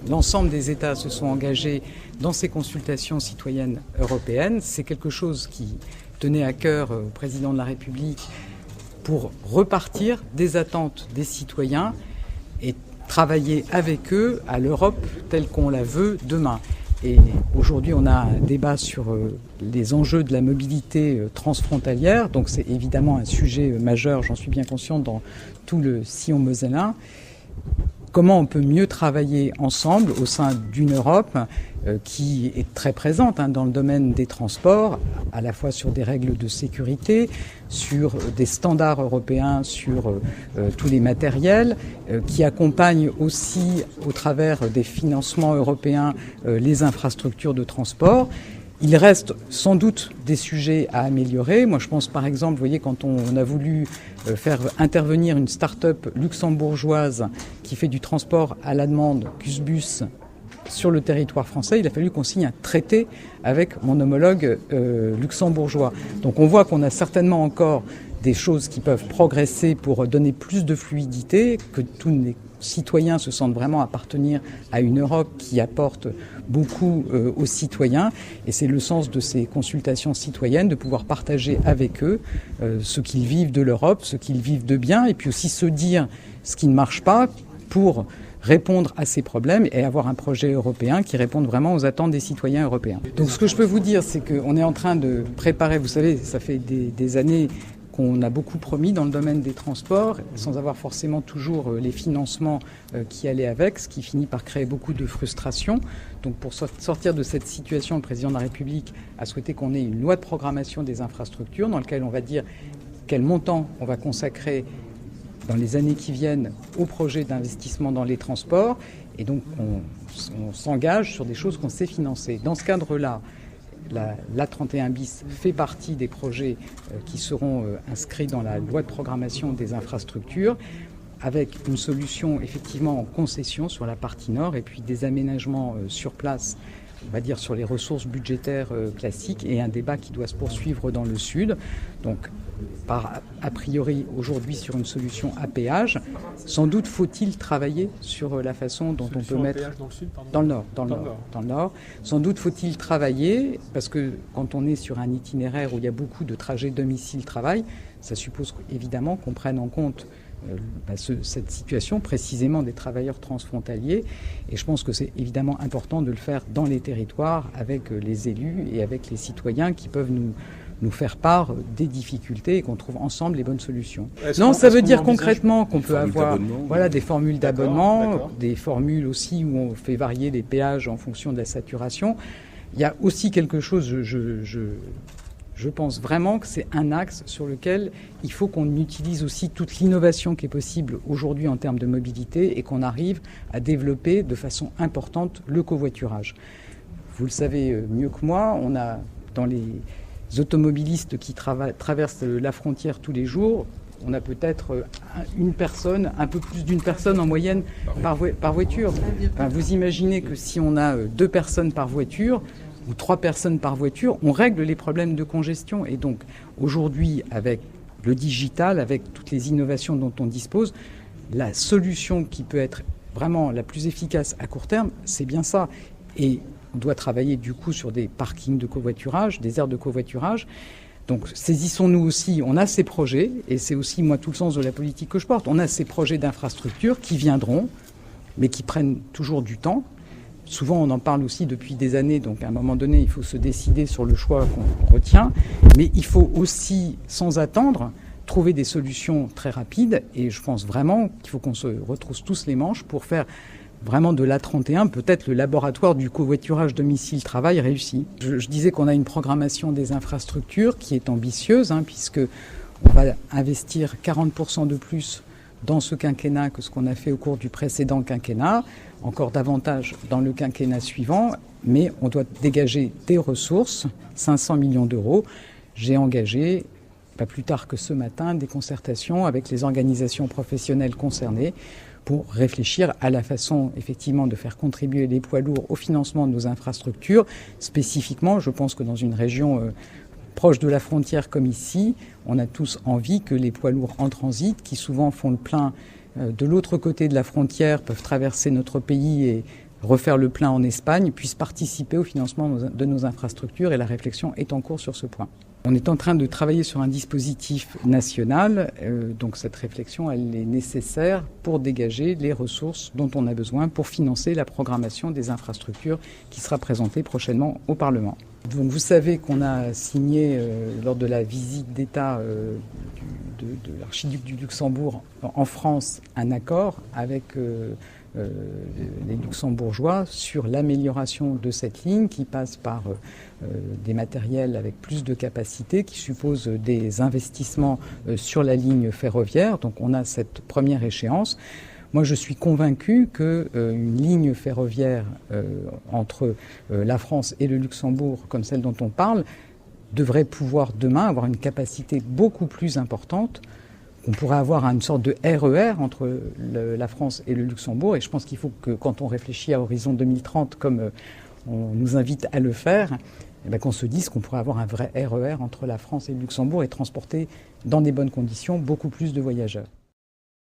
l'ensemble des États se sont engagés dans ces consultations citoyennes européennes. C'est quelque chose qui tenait à cœur au président de la République pour repartir des attentes des citoyens et travailler avec eux à l'Europe telle qu'on la veut demain. Et aujourd'hui, on a un débat sur les enjeux de la mobilité transfrontalière. Donc c'est évidemment un sujet majeur, j'en suis bien conscient, dans tout le sillon mosellan. Comment on peut mieux travailler ensemble au sein d'une Europe qui est très présente dans le domaine des transports, à la fois sur des règles de sécurité, sur des standards européens, sur tous les matériels, qui accompagne aussi au travers des financements européens les infrastructures de transport. Il reste sans doute des sujets à améliorer. Moi, je pense par exemple, vous voyez, quand on a voulu faire intervenir une start-up luxembourgeoise qui fait du transport à la demande, Cusbus, sur le territoire français, il a fallu qu'on signe un traité avec mon homologue luxembourgeois. Donc on voit qu'on a certainement encore des choses qui peuvent progresser pour donner plus de fluidité, que tous les citoyens se sentent vraiment appartenir à une Europe qui apporte beaucoup aux citoyens. Et c'est le sens de ces consultations citoyennes, de pouvoir partager avec eux ce qu'ils vivent de l'Europe, ce qu'ils vivent de bien, et puis aussi se dire ce qui ne marche pas pour répondre à ces problèmes et avoir un projet européen qui réponde vraiment aux attentes des citoyens européens. Donc ce que je peux vous dire, c'est qu'on est en train de préparer, vous savez, ça fait des années qu'on a beaucoup promis dans le domaine des transports, sans avoir forcément toujours les financements qui allaient avec, ce qui finit par créer beaucoup de frustration. Donc pour sortir de cette situation, le président de la République a souhaité qu'on ait une loi de programmation des infrastructures dans laquelle on va dire quel montant on va consacrer dans les années qui viennent au projet d'investissement dans les transports. Et donc on s'engage sur des choses qu'on sait financer. Dans ce cadre-là, l'A31 bis fait partie des projets qui seront inscrits dans la loi de programmation des infrastructures, avec une solution effectivement en concession sur la partie nord et puis des aménagements sur place, on va dire sur les ressources budgétaires classiques, et un débat qui doit se poursuivre dans le sud. Donc a priori aujourd'hui sur une solution à péage. Sans doute faut-il travailler sur la façon dont on peut mettre dans le nord. Sans doute faut-il travailler parce que quand on est sur un itinéraire où il y a beaucoup de trajets domicile-travail, ça suppose évidemment qu'on prenne en compte cette situation précisément des travailleurs transfrontaliers, et je pense que c'est évidemment important de le faire dans les territoires avec les élus et avec les citoyens qui peuvent nous faire part des difficultés et qu'on trouve ensemble les bonnes solutions. Non, ça veut dire concrètement qu'on peut avoir des formules d'abonnement, des formules aussi où on fait varier les péages en fonction de la saturation. Il y a aussi quelque chose, je pense vraiment que c'est un axe sur lequel il faut qu'on utilise aussi toute l'innovation qui est possible aujourd'hui en termes de mobilité et qu'on arrive à développer de façon importante le covoiturage. Vous le savez mieux que moi, on a dans les automobilistes qui traversent la frontière tous les jours, on a peut-être une personne, un peu plus d'une personne en moyenne par voiture. Enfin, vous imaginez que si on a 2 personnes par voiture ou 3 personnes par voiture, on règle les problèmes de congestion. Et donc aujourd'hui, avec le digital, avec toutes les innovations dont on dispose, la solution qui peut être vraiment la plus efficace à court terme, c'est bien ça. Et on doit travailler du coup sur des parkings de covoiturage, des aires de covoiturage. Donc saisissons-nous aussi, on a ces projets, et c'est aussi moi tout le sens de la politique que je porte, on a ces projets d'infrastructures qui viendront, mais qui prennent toujours du temps. Souvent on en parle aussi depuis des années, donc à un moment donné il faut se décider sur le choix qu'on retient, mais il faut aussi, sans attendre, trouver des solutions très rapides, et je pense vraiment qu'il faut qu'on se retrousse tous les manches pour faire vraiment de l'A31, peut-être le laboratoire du covoiturage domicile-travail réussi. Je disais qu'on a une programmation des infrastructures qui est ambitieuse, puisque on va investir 40% de plus dans ce quinquennat que ce qu'on a fait au cours du précédent quinquennat, encore davantage dans le quinquennat suivant, mais on doit dégager des ressources, 500 millions d'euros. J'ai engagé, pas plus tard que ce matin, des concertations avec les organisations professionnelles concernées pour réfléchir à la façon, effectivement, de faire contribuer les poids lourds au financement de nos infrastructures. Spécifiquement, je pense que dans une région proche de la frontière comme ici, on a tous envie que les poids lourds en transit, qui souvent font le plein de l'autre côté de la frontière, peuvent traverser notre pays et refaire le plein en Espagne, puissent participer au financement de nos infrastructures, et la réflexion est en cours sur ce point. On est en train de travailler sur un dispositif national, donc cette réflexion, elle est nécessaire pour dégager les ressources dont on a besoin pour financer la programmation des infrastructures qui sera présentée prochainement au Parlement. Donc vous savez qu'on a signé lors de la visite d'État de l'archiduc du Luxembourg en France un accord avec les Luxembourgeois sur l'amélioration de cette ligne qui passe par des matériels avec plus de capacité, qui suppose des investissements sur la ligne ferroviaire. Donc on a cette première échéance. Moi, je suis convaincu qu'une ligne ferroviaire entre la France et le Luxembourg, comme celle dont on parle, devrait pouvoir demain avoir une capacité beaucoup plus importante. On pourrait avoir une sorte de RER entre la France et le Luxembourg. Et je pense qu'il faut que, quand on réfléchit à horizon 2030, comme on nous invite à le faire, qu'on se dise qu'on pourrait avoir un vrai RER entre la France et le Luxembourg et transporter dans des bonnes conditions beaucoup plus de voyageurs.